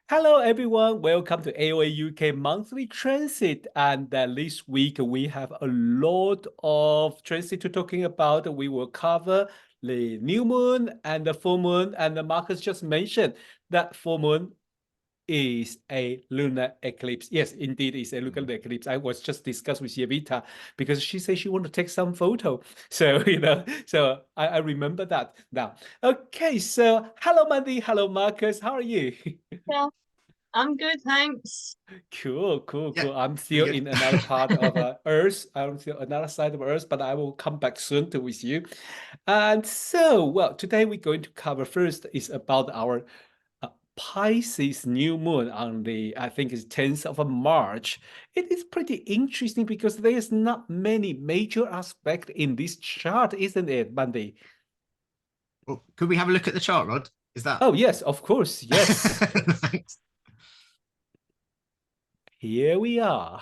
Hello, everyone. Welcome to AOAUK monthly transit. And this week we have a lot of transit to talking about. We will cover the new moon and the full moon. And Marcus just mentioned that full moon is a lunar eclipse. Yes, indeed, it's a lunar eclipse. I was just discussed with Yevita because she said she want to take some photo. So, so I remember that now. Okay, so hello, Mandi. Hello, Marcus. How are you? Yeah, I'm good, thanks. Cool. Yeah, I'm pretty still good. in another part of Earth. I'm still another side of Earth, but I will come back soon to with you. And so, well, today we're going to cover first is about our Pisces new moon on the, I think it's 10th of March. It is pretty interesting because there's not many major aspects in this chart, isn't it, Mandy? Well, could we have a look at the chart, Rod? Is that? Oh, yes, of course. Yes. Thanks. Here we are.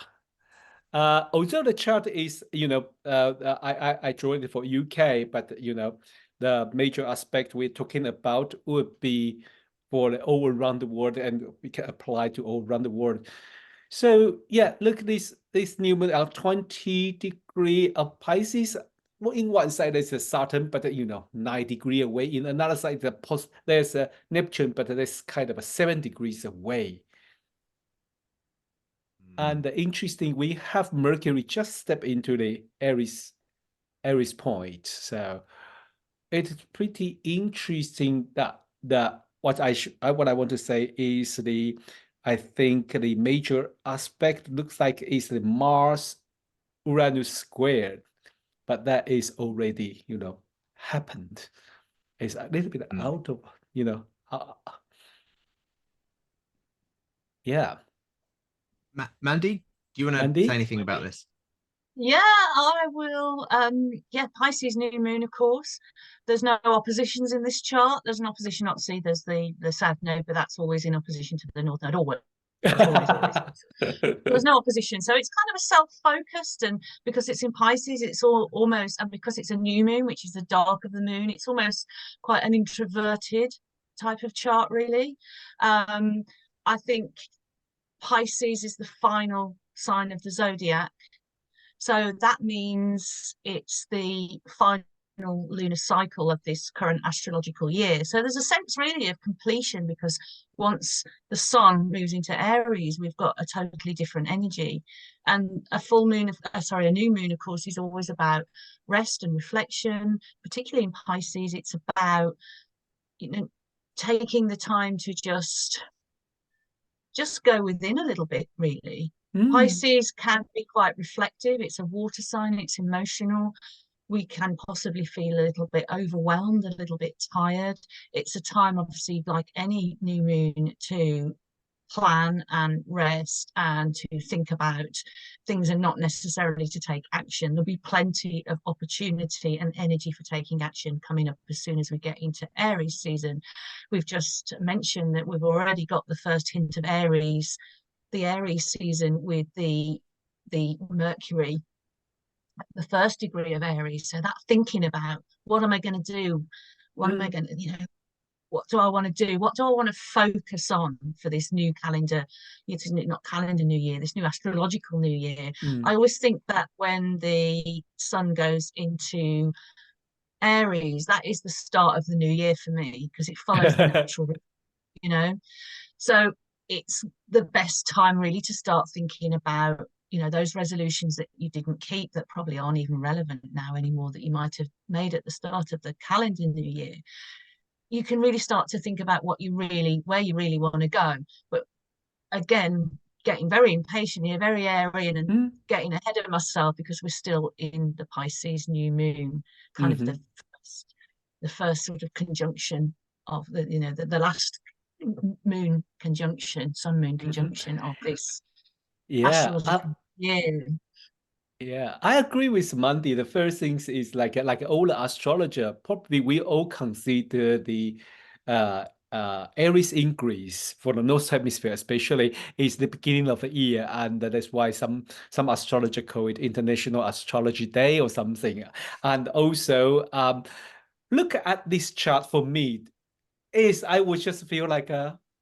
Although the chart is, I drew it for UK, but the major aspect we're talking about would be for all around the world, and we can apply to all around the world. So yeah, look at this new moon at 20 degree of Pisces. Well, in one side there's a Saturn, but 9 degree away. In another side, there's a Neptune, but there's kind of a 7 degrees away. And interesting, we have Mercury just step into the Aries point. So it's pretty interesting that what I want to say is I think the major aspect looks like is the Mars Uranus squared, but that is already happened. It's a little bit out of yeah. Mandy, do you want to say Mandy? anything about this? Yeah, I will. Yeah, Pisces new moon, of course. There's no oppositions in this chart. There's an opposition, obviously. There's the south node, but that's always in opposition to the north node. Always. There's no opposition, so it's kind of a self-focused, and because it's in Pisces, it's almost, and because it's a new moon, which is the dark of the moon, it's almost quite an introverted type of chart, really. I think Pisces is the final sign of the zodiac. So that means it's the final lunar cycle of this current astrological year. So there's a sense really of completion because once the sun moves into Aries, we've got a totally different energy. And a new moon, of course, is always about rest and reflection, particularly in Pisces. It's about, taking the time to just go within a little bit, really. Pisces can be quite reflective. It's a water sign, it's emotional. We can possibly feel a little bit overwhelmed, a little bit tired. It's a time, obviously, like any new moon, to plan and rest and to think about things and not necessarily to take action. There'll be plenty of opportunity and energy for taking action coming up as soon as we get into Aries season. We've just mentioned that we've already got the first hint of Aries, the Aries season with the Mercury, the first degree of Aries. So that thinking about what am I going to do? What am I going to, what do I want to do? What do I want to focus on for this new calendar? It's not calendar new year, this new astrological new year. I always think that when the sun goes into Aries, that is the start of the new year for me because it follows the natural, you know. So it's the best time really to start thinking about, those resolutions that you didn't keep that probably aren't even relevant now anymore that you might have made at the start of the calendar new year. You can really start to think about where you really want to go. But again, getting very impatient here, very Aryan, and getting ahead of myself because we're still in the Pisces new moon, kind of the first sort of conjunction of the last moon conjunction, sun moon conjunction of this astrological year. Yeah, I agree with Mandy. The first thing is like all the astrologer, probably we all consider the Aries increase for the North Hemisphere, especially is the beginning of the year, and that's why some astrologer call it International Astrology Day or something. And also, look at this chart for me. I would just feel like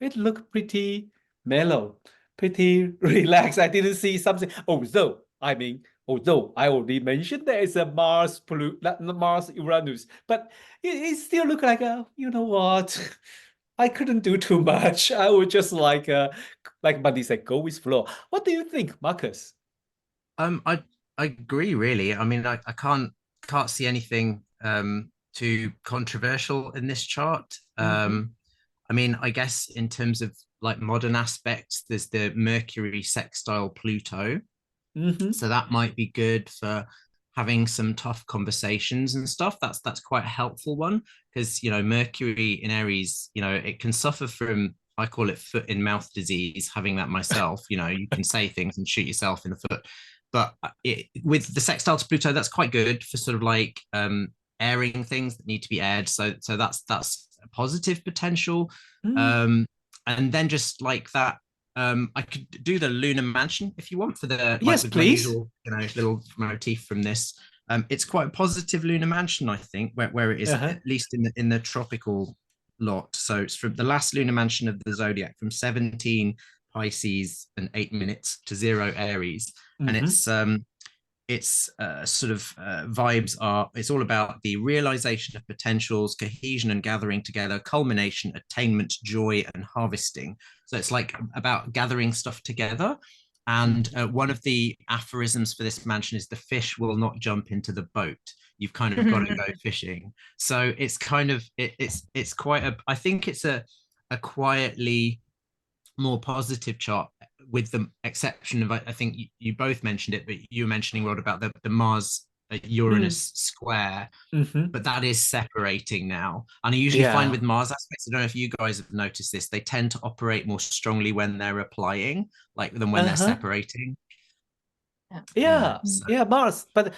it looked pretty mellow, pretty relaxed. I didn't see something. Although I already mentioned there is a Mars Uranus, but it still looked like you know what? I couldn't do too much. I would just like Mandi said, go with flow. What do you think, Marcus? I agree, really. I mean, I can't see anything too controversial in this chart. I mean, I guess in terms of like modern aspects, there's the Mercury sextile Pluto. So that might be good for having some tough conversations and stuff. That's quite a helpful one, because Mercury in Aries, it can suffer from, I call it foot in mouth disease, having that myself. You can say things and shoot yourself in the foot. But with the sextile to Pluto, that's quite good for sort of like airing things that need to be aired. So that's a positive potential. And then just like that, I could do the lunar mansion if you want, for the yes, with please. my usual little motif from this. It's quite a positive lunar mansion, I think, where it is at least in the tropical lot. So it's from the last lunar mansion of the zodiac, from 17 Pisces and 8 minutes to 0 Aries, and it's sort of vibes are, it's all about the realization of potentials, cohesion and gathering together, culmination, attainment, joy and harvesting. So it's like about gathering stuff together. And one of the aphorisms for this mansion is, the fish will not jump into the boat. You've kind of got to go fishing. So it's kind of it's quite a, I think it's a quietly more positive chart, with the exception of, I think you both mentioned it, but you were mentioning, Rod, about the Mars Uranus square, but that is separating now. And I usually find with Mars aspects, I don't know if you guys have noticed this, they tend to operate more strongly when they're applying, like, than when they're separating. Mars, but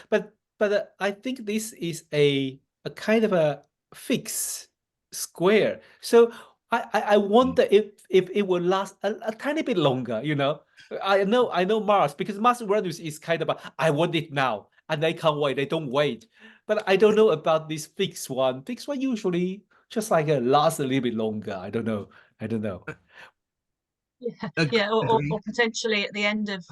I think this is a kind of a fixed square. So I wonder if it will last a tiny bit longer. I know Mars, because Mars Uranus is kind of I want it now, and they can't wait. They don't wait. But I don't know about this fixed one. Fixed one usually just like lasts a little bit longer. I don't know. Or potentially at the end of,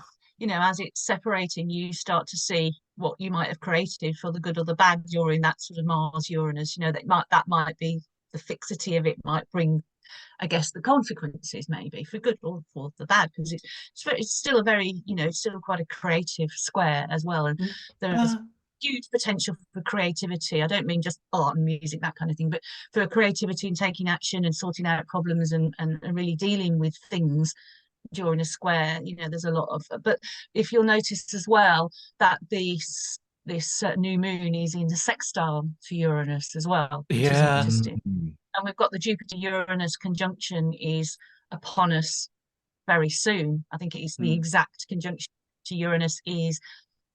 as it's separating, you start to see what you might have created, for the good or the bad, during that sort of Mars Uranus. That might be the fixity of it, might bring, I guess, the consequences, maybe for good or for the bad, because it's still a very, still quite a creative square as well, and there's huge potential for creativity. I don't mean just art and music, that kind of thing, but for creativity and taking action and sorting out problems and really dealing with things during a square. There's a lot of, but if you'll notice as well that this new moon is in the sextile to Uranus as well, which is interesting. And we've got the Jupiter-Uranus conjunction is upon us very soon. I think it is the exact conjunction to Uranus is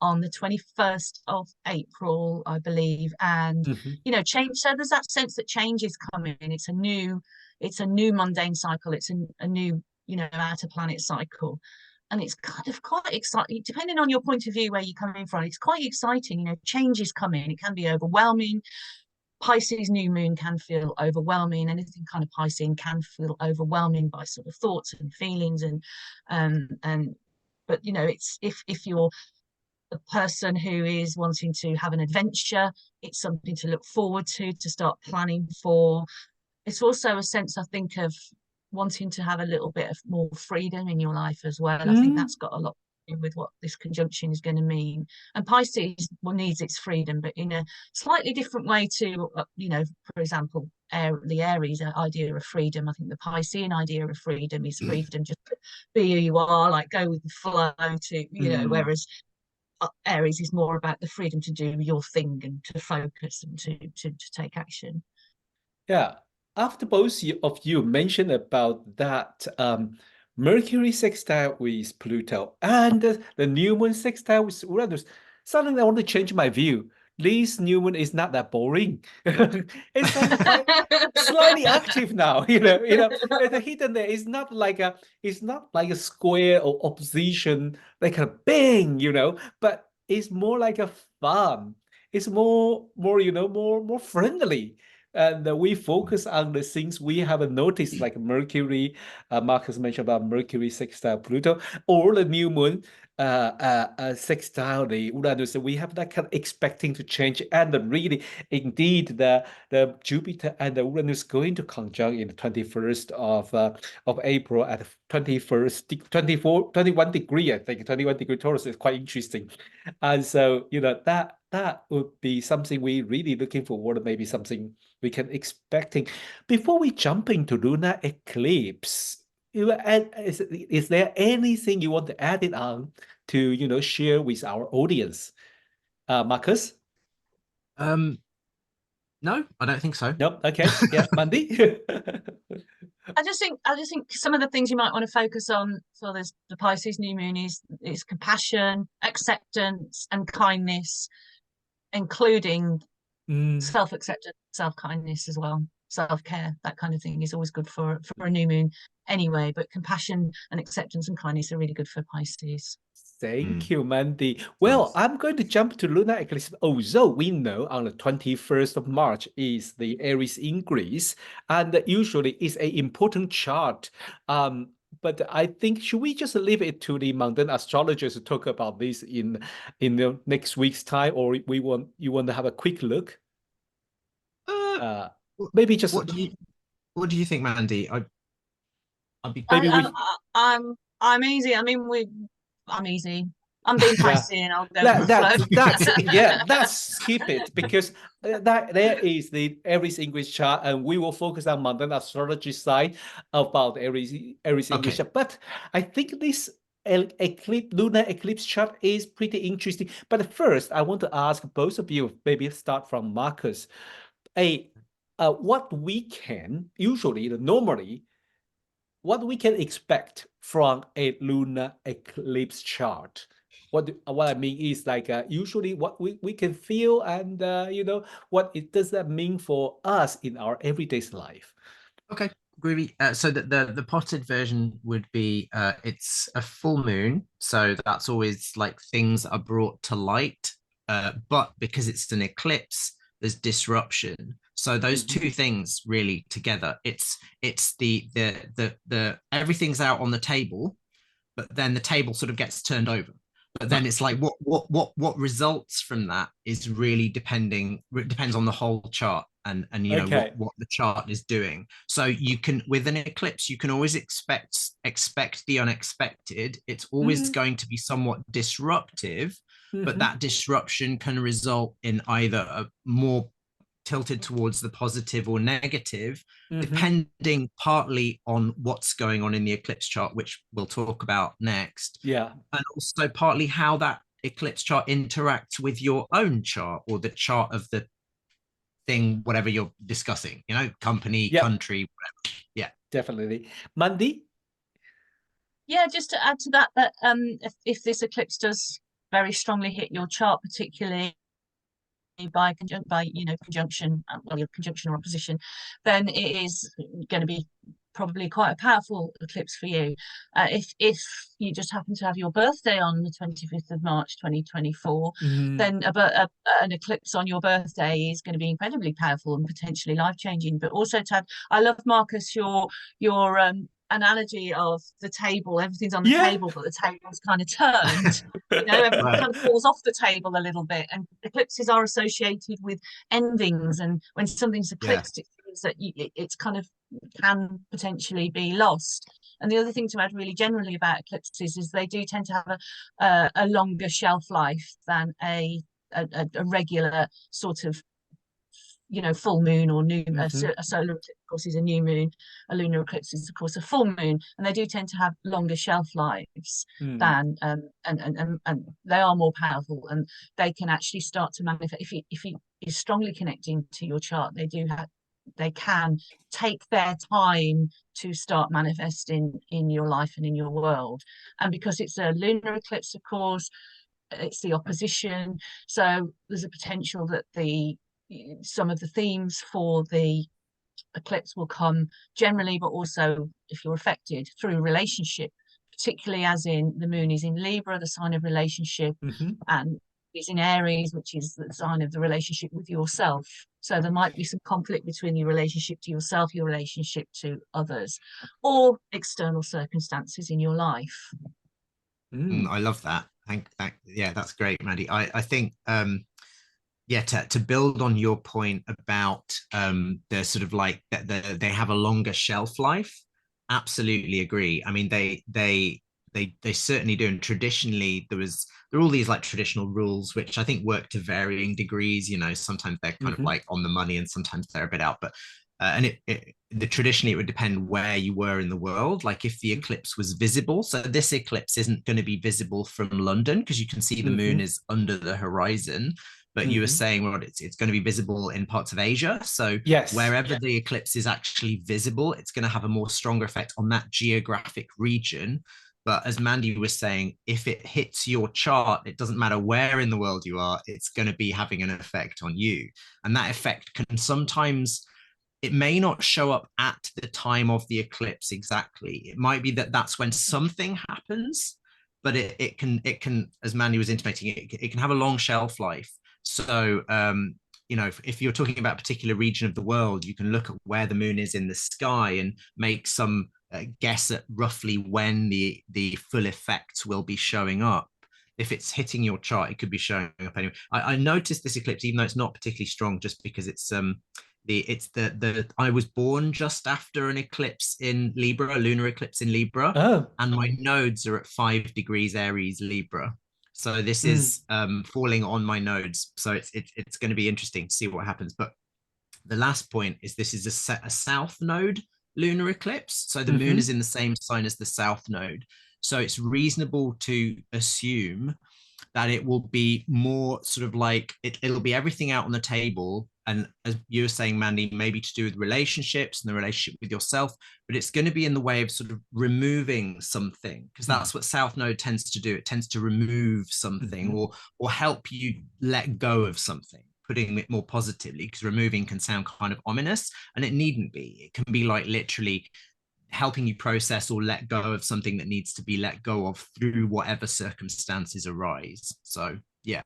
on the 21st of April, I believe. And, change. So there's that sense that change is coming. It's a new mundane cycle. It's a new, outer planet cycle. And it's kind of quite exciting, depending on your point of view, where you're coming from. It's quite exciting. Change is coming. It can be overwhelming. Pisces new moon can feel overwhelming. Anything kind of Piscean can feel overwhelming by sort of thoughts and feelings, but it's if you're a person who is wanting to have an adventure, it's something to look forward to start planning for. It's also a sense, I think, of wanting to have a little bit of more freedom in your life as well. I think that's got a lot to do with what this conjunction is going to mean. And Pisces needs its freedom, but in a slightly different way to, for example, the Aries idea of freedom. I think the Piscean idea of freedom is freedom just to be who you are, like go with the flow, to whereas Aries is more about the freedom to do your thing and to focus and to take action. After both of you mentioned about that Mercury sextile with Pluto and the new moon sextile with Uranus, suddenly I want to change my view. This new moon is not that boring. It's slightly active now. The hidden there is not like a square or opposition, like a bang, but it's more like a fun. It's more friendly. And we focus on the things we have noticed, like Mercury. Marcus mentioned about Mercury sextile Pluto, or the new moon sextile the Uranus. We have that kind of expecting to change, and really, indeed, the Jupiter and the Uranus going to conjunct in the 21st of April at 21 degree. I think 21 degree Taurus is quite interesting, and so that would be something we really looking forward. Maybe something we can expecting before we jump into lunar eclipse. Is there anything you want to add it on to share with our audience, Marcus? No, I don't think so. Nope. Okay. Yeah, Mandi. I just think some of the things you might want to focus on for this the Pisces new moon is compassion, acceptance, and kindness, including self-acceptance, self-kindness as well. Self-care, that kind of thing is always good for a new moon anyway, but compassion and acceptance and kindness are really good for Pisces. Thank you, Mandi. Well, I'm going to jump to lunar eclipse. Although we know on the 21st of March is the Aries ingress, and usually it's an important chart. But I think should we just leave it to the mundane astrologers to talk about this in the next week's time, or you want to have a quick look? Maybe just what do you think, Mandi? I'm easy. I mean, I'm easy. I'm being Pisces, and I'll go with the flow. Let's skip it, because there is the Aries English chart, and we will focus on mundane astrology side about Aries English chart. But I think this lunar eclipse chart is pretty interesting. But first, I want to ask both of you, maybe start from Marcus. What we can normally what we can expect from a lunar eclipse chart. What I mean is like usually what we can feel, and what it does that mean for us in our everyday life. Okay, groovy. So the potted version would be it's a full moon, so that's always like things are brought to light. But because it's an eclipse, there's disruption. So those two things really together, it's the everything's out on the table, but then the table sort of gets turned over. But then it's like what results from that is really depends on the whole chart and what the chart is doing. So you can, with an eclipse, you can always expect the unexpected. It's always going to be somewhat disruptive, but that disruption can result in either a more tilted towards the positive or negative, depending partly on what's going on in the eclipse chart, which we'll talk about next. Yeah. And also partly how that eclipse chart interacts with your own chart, or the chart of the thing, whatever you're discussing, company, country, whatever. Yeah. Definitely. Mandi? Yeah, just to add to that, if this eclipse does very strongly hit your chart, particularly by conjunction, your conjunction or opposition, then it is going to be probably quite a powerful eclipse for you. If you just happen to have your birthday on the 25th of March 2024, then an eclipse on your birthday is going to be incredibly powerful and potentially life-changing. But also, I love, Marcus, your analogy of the table. Everything's on the table, but the table's kind of turned. Everything kind of falls off the table a little bit. And eclipses are associated with endings, and when something's eclipsed, it means that it's kind of can potentially be lost. And the other thing to add really generally about eclipses is they do tend to have a longer shelf life than a regular sort of full moon or new a solar eclipse, of course, is a new moon. A lunar eclipse is, of course, a full moon, and they do tend to have longer shelf lives than and they are more powerful, and they can actually start to manifest if you is strongly connecting to your chart. They can take their time to start manifesting in your life and in your world. And because it's a lunar eclipse, of course, it's the opposition, so there's a potential that some of the themes for the eclipse will come generally, but also if you're affected through relationship, particularly as in the moon is in Libra, the sign of relationship, and is in Aries, which is the sign of the relationship with yourself. So there might be some conflict between your relationship to yourself, your relationship to others, or external circumstances in your life. I love that. Yeah, that's great, Mandi. I think yeah, to build on your point about the sort of like they have a longer shelf life. Absolutely agree. I mean, they certainly do. And traditionally, there are all these like traditional rules, which I think work to varying degrees. You know, sometimes they're kind of like on the money, and sometimes they're a bit out. But and traditionally it would depend where you were in the world. Like if the eclipse was visible, so this eclipse isn't going to be visible from London because you can see the moon is under the horizon. But you were saying, well, it's going to be visible in parts of Asia. So wherever the eclipse is actually visible, it's going to have a more stronger effect on that geographic region. But as Mandi was saying, if it hits your chart, it doesn't matter where in the world you are, it's going to be having an effect on you. And that effect can sometimes, it may not show up at the time of the eclipse exactly. It might be that that's when something happens, but it can, as Mandi was intimating, it can have a long shelf life. So, you know, if you're talking about a particular region of the world, you can look at where the moon is in the sky and make some guess at roughly when the full effects will be showing up. If it's hitting your chart, it could be showing up anyway. I noticed this eclipse, even though it's not particularly strong, just because it's I was born just after an eclipse in Libra, a lunar eclipse in Libra, and my nodes are at 5 degrees Aries Libra. So this is falling on my nodes. So it's going to be interesting to see what happens. But the last point is this is a south node lunar eclipse. So the moon is in the same sign as the south node. So it's reasonable to assume that it will be more sort of like it'll be everything out on the table. And as you were saying, Mandi, maybe to do with relationships and the relationship with yourself, but it's going to be in the way of sort of removing something, because that's what South Node tends to do. It tends to remove something or help you let go of something, putting it more positively, because removing can sound kind of ominous, and it needn't be. It can be like literally helping you process or let go of something that needs to be let go of through whatever circumstances arise. So yeah.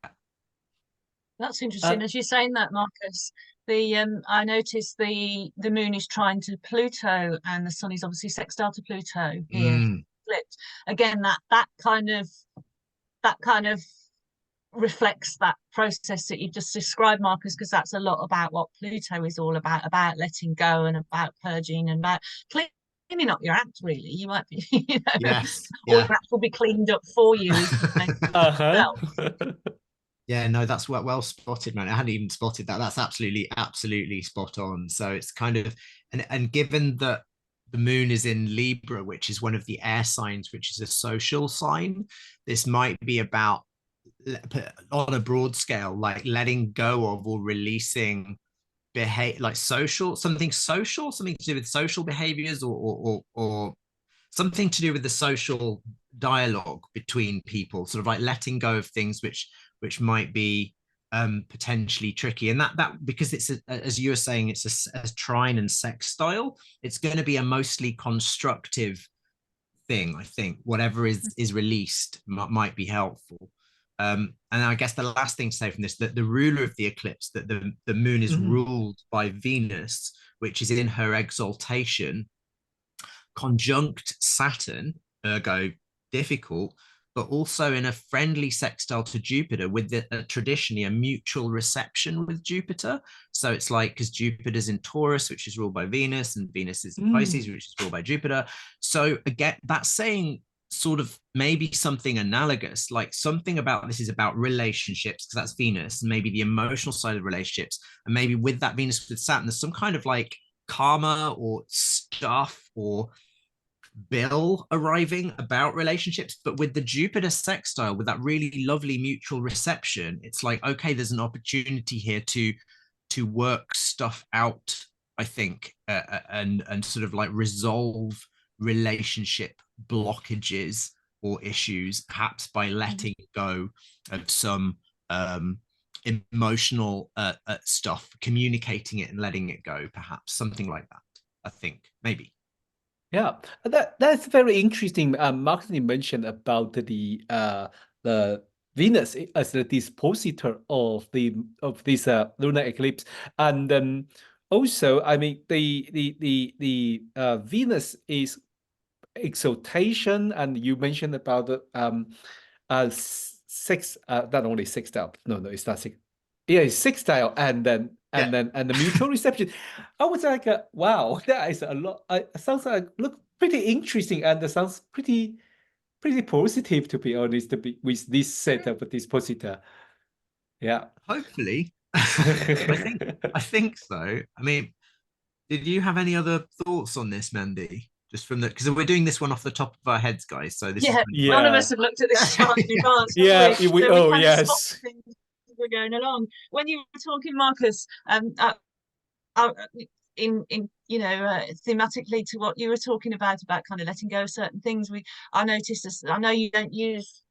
That's interesting. As you're saying that, Marcus, I noticed the moon is trine to Pluto, and the sun is obviously sextile to Pluto here. Flipped again. That kind of reflects that process that you just described, Marcus, because that's a lot about what Pluto is all about letting go and about purging and about cleaning up your act. Really, you might be, you know, yes, or your act will be cleaned up for you. Yeah, no, that's well spotted, man. I hadn't even spotted that. That's absolutely spot on. So it's kind of, and given that the moon is in Libra, which is one of the air signs, which is a social sign, this might be about, on a broad scale, like letting go of or releasing like something to do with social behaviors or something to do with the social dialogue between people, sort of like letting go of things which might be potentially tricky. And that because it's as you were saying, it's a trine and sextile, it's going to be a mostly constructive thing. I think whatever is released might be helpful. And I guess the last thing to say from this, that the ruler of the eclipse, that the moon is ruled by Venus, which is in her exaltation, conjunct Saturn, ergo difficult, but also in a friendly sextile to Jupiter, with traditionally a mutual reception with Jupiter. So it's like, because Jupiter's in Taurus, which is ruled by Venus, and Venus is in Pisces, which is ruled by Jupiter. So again, that's saying sort of maybe something analogous, like something about this is about relationships, because that's Venus, and maybe the emotional side of relationships. And maybe with that Venus with Saturn, there's some kind of like karma or stuff or bill arriving about relationships. But with the Jupiter sextile, with that really lovely mutual reception, it's like, okay, there's an opportunity here to work stuff out, I think, and sort of like resolve relationship blockages or issues, perhaps by letting go of some emotional stuff, communicating it and letting it go, perhaps something like that. I think maybe. Yeah, that's very interesting. Mark, you mentioned about the Venus as the dispositor of this lunar eclipse, and also, I mean, the Venus is exaltation, and you mentioned about the six, not only sextile. No, it's not six. Yeah, it's sextile, and the mutual reception. I was like, wow, that is a lot. Sounds like look pretty interesting, and it sounds pretty positive, to be honest, with this set of dispositor. Yeah. Hopefully. I think so. I mean, did you have any other thoughts on this, Mandi? Just from the, because we're doing this one off the top of our heads, guys. So this none of us have looked at this chart in advance. Yeah, we? we So oh kind of yes. spot things as we're going along. When you were talking, Marcus, in thematically to what you were talking about kind of letting go of certain things, I noticed this. I know you don't use.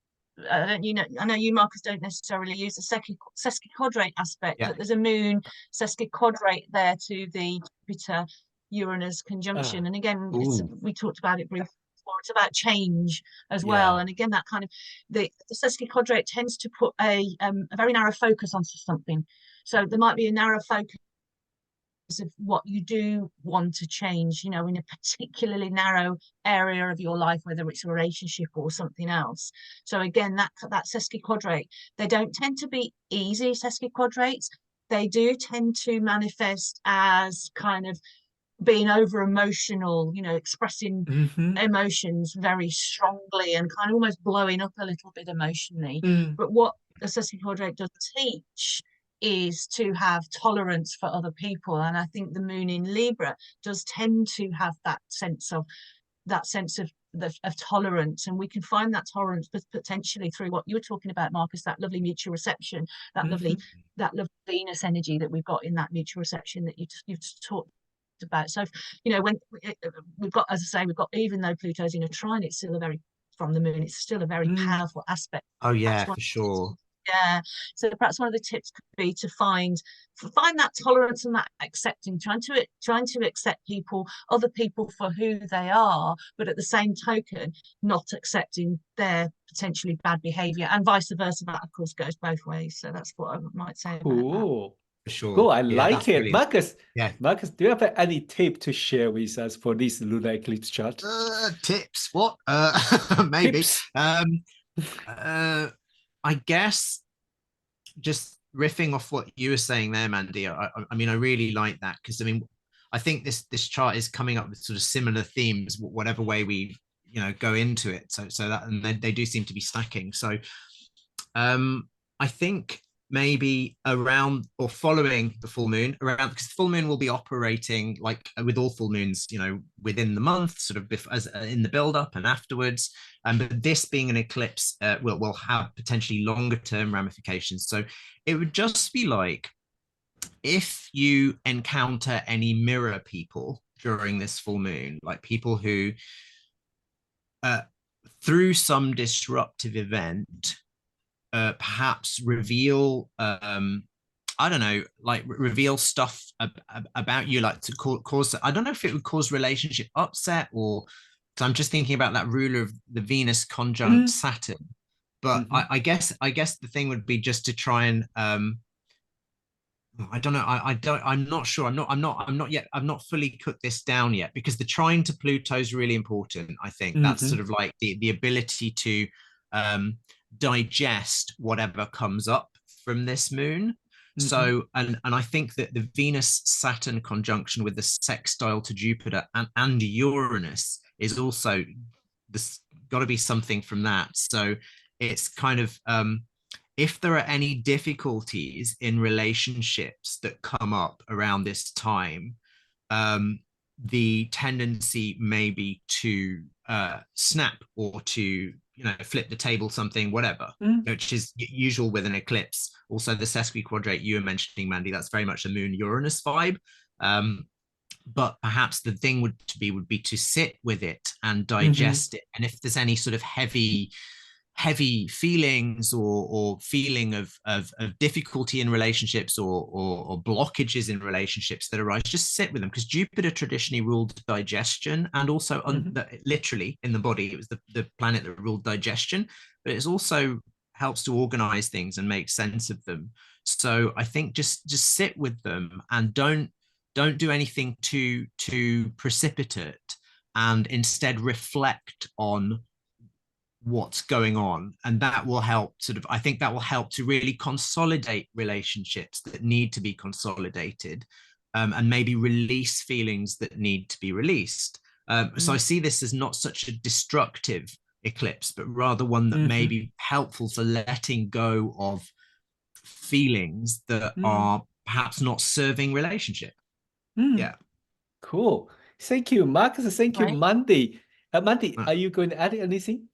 I know you, Marcus, don't necessarily use the sesquiquadrate aspect, but there's a moon sesquiquadrate there to the Jupiter Uranus conjunction, and again, we talked about it briefly before. It's about change as well, and again, that kind of the sesquiquadrate tends to put a very narrow focus onto something. So there might be a narrow focus of what you do want to change, in a particularly narrow area of your life, whether it's a relationship or something else. So again, that sesquiquadrate, they don't tend to be easy sesquiquadrates. They do tend to manifest as kind of being over emotional, expressing emotions very strongly and kind of almost blowing up a little bit emotionally. But what the sesquiquadrate does teach is to have tolerance for other people, and I think the moon in Libra does tend to have that sense of tolerance, and we can find that tolerance potentially through what you were talking about, Marcus, that lovely mutual reception, that lovely Venus energy that we've got in that mutual reception that you've talked about. So when we've got, as I say, we've got, even though Pluto's in a trine, it's still from the moon, it's still a very powerful aspect. Oh yeah, for sure. Yeah, so perhaps one of the tips could be to find that tolerance and that accepting, trying to accept other people for who they are, but at the same token, not accepting their potentially bad behaviour, and vice versa. That of course goes both ways. So that's what I might say about that. For sure. Cool, I like it. Brilliant. Marcus, yeah. Marcus, do you have any tip to share with us for this lunar eclipse chart? Tips? What? Maybe. Tips? I guess just riffing off what you were saying there, Mandi. I mean, I really like that, because I mean, I think this chart is coming up with sort of similar themes, whatever way we go into it. So that, and they do seem to be stacking. So I think maybe around or following the full moon, because the full moon will be operating like with all full moons, within the month, sort of as in the build up and afterwards. But this being an eclipse will have potentially longer term ramifications. So it would just be like, if you encounter any mirror people during this full moon, like people who through some disruptive event perhaps reveal I don't know, like reveal stuff about you, like to cause, I don't know if it would cause relationship upset, or, because I'm just thinking about that ruler of the Venus conjunct Saturn. But I guess the thing would be just to try and I don't know, I'm not sure, I'm not fully cooked this down yet, because the trine to Pluto is really important. I think that's sort of like the ability to digest whatever comes up from this moon. So and I think that the Venus Saturn conjunction with the sextile to Jupiter and Uranus is also got to be something from that. So it's kind of if there are any difficulties in relationships that come up around this time, the tendency may be to snap, or to flip the table, something, whatever, which is usual with an eclipse. Also, the sesquiquadrate you were mentioning, Mandi, that's very much a moon Uranus vibe. But perhaps the thing would be to sit with it and digest it. And if there's any sort of heavy feelings or feeling of difficulty in relationships or blockages in relationships that arise, just sit with them, because Jupiter traditionally ruled digestion, and also literally in the body, it was the planet that ruled digestion, but it's also helps to organize things and make sense of them. So I think just sit with them and don't do anything too precipitate, and instead reflect on what's going on, and that will help I think that will help to really consolidate relationships that need to be consolidated, and maybe release feelings that need to be released. So I see this as not such a destructive eclipse, but rather one that may be helpful for letting go of feelings that are perhaps not serving relationship. Yeah. Cool. Thank you, Marcus. Thank you, Mandi. Mandi, are you going to add anything?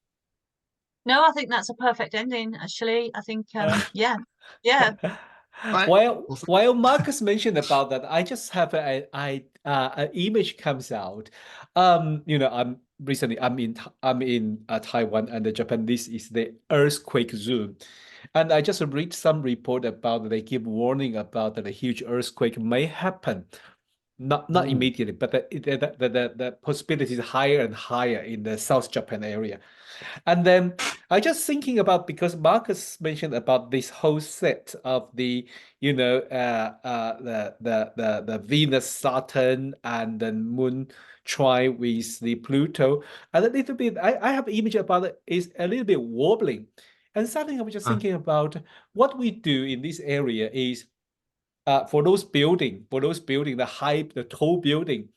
No, I think that's a perfect ending, actually. I think, yeah. While Marcus mentioned about that, I just have an image comes out. You know, I'm in Taiwan and Japan. This is the earthquake zone, and I just read some report about they give warning about that a huge earthquake may happen. Not immediately, but the possibility is higher and higher in the South Japan area. And then I just thinking about, because Marcus mentioned about this whole set of the, you know, the Venus, Saturn, and the Moon trine with the Pluto, and a little bit. I have an image about it is a little bit wobbling, and suddenly I was just thinking about what we do in this area is. For those building, the tall building,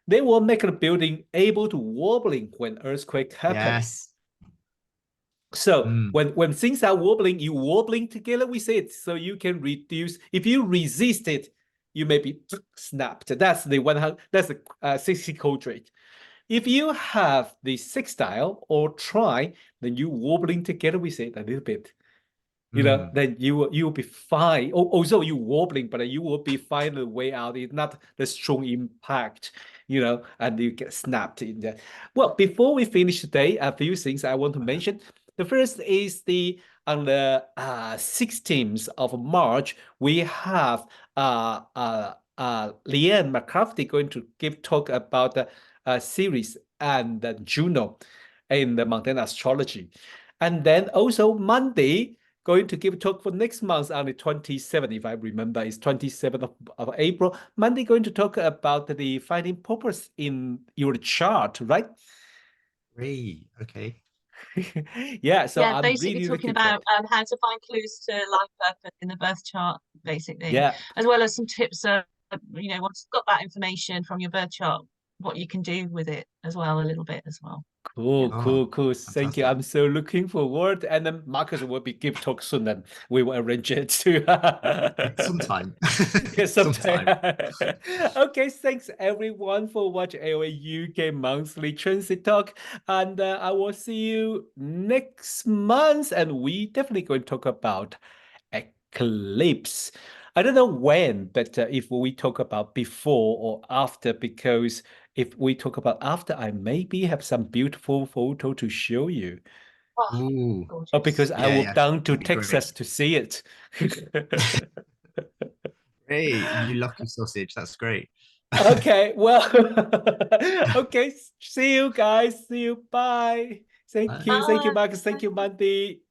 they will make the building able to wobbling when earthquake happens. Yes. So when things are wobbling, you wobbling together with it, so you can reduce. If you resist it, you may be snapped. That's the 100. That's the 60 quadrant. If you have the sextile or trine, then you wobbling together with it a little bit. You know, then you will be fine. Also, you wobbling, but you will be fine the way out. It's not the strong impact, you know, and you get snapped in there. Well, before we finish today, a few things I want to mention. The first is on the 16th of March, we have Lianne McCafferty going to give talk about the Ceres and Juno in the mundane astrology. And then also Monday, going to give a talk for next month on the 27th, if I remember, it's 27th of April. Monday going to talk about the finding purpose in your chart, right? Great. Okay. Yeah, so I'm basically really talking about how to find clues to life purpose in the birth chart, basically. Yeah. As well as some tips of, you know, once you've got that information from your birth chart, what you can do with it as well, a little bit as well. Cool. Thank you. I'm so looking forward. And then Marcus will be give talk soon, and we will arrange it to sometime. Yeah, sometime. Okay, thanks everyone for watching AOA UK monthly transit talk, and I will see you next month. And we definitely going to talk about eclipse. I don't know when, but if we talk about before or after, because if we talk about after, I maybe have some beautiful photo to show you. Oh, because I will down to Texas to see it. Hey, you lucky sausage. That's great. Okay, well, okay, see you guys. See you. Bye. Thank you, Marcus. Thank you, Mandi.